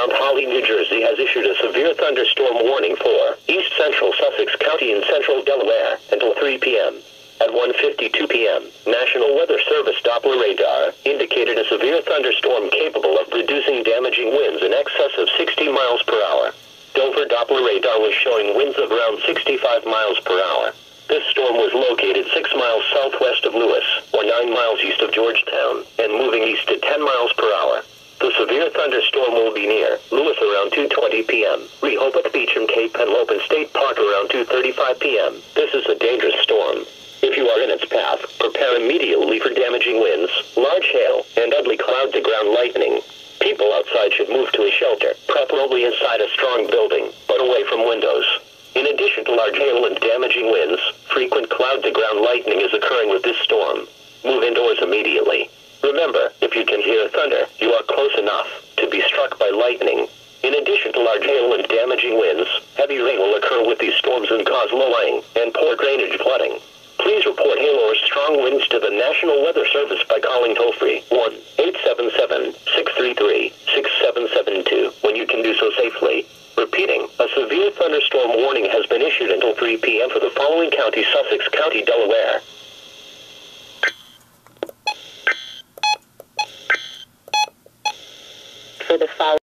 Mount Holly, New Jersey has issued a severe thunderstorm warning for east central Sussex County and central Delaware until 3 p.m. At 1:52 p.m., National Weather Service Doppler radar indicated a severe thunderstorm capable of producing damaging winds in excess of 60 miles per hour. Dover Doppler radar was showing winds of around 65 miles per hour. This storm was located 6 miles southwest of Lewis, or 9 miles east of Georgetown, and moving east at 10 miles per hour. The severe thunderstorm will be near Lewis around 2:20 p.m., Rehoboth Beach and Cape Henlopen State Park around 2:35 p.m. This is a dangerous storm. If you are in its path, prepare immediately for damaging winds, large hail, and ugly cloud-to-ground lightning. People outside should move to a shelter, preferably inside a strong building, but away from windows. In addition to large hail and damaging winds, frequent cloud-to-ground lightning is occurring with this storm. Move indoors immediately. Remember, if you can hear thunder, you are close enough to be struck by lightning. In addition to large hail and damaging winds, heavy rain will occur with these storms and cause low-lying and poor drainage flooding. Please report hail or strong winds to the National Weather Service by calling toll-free 1-877-633-6772 when you can do so safely. Repeating, a severe thunderstorm warning has been issued until 3 p.m. for the following counties: Sussex County, Delaware,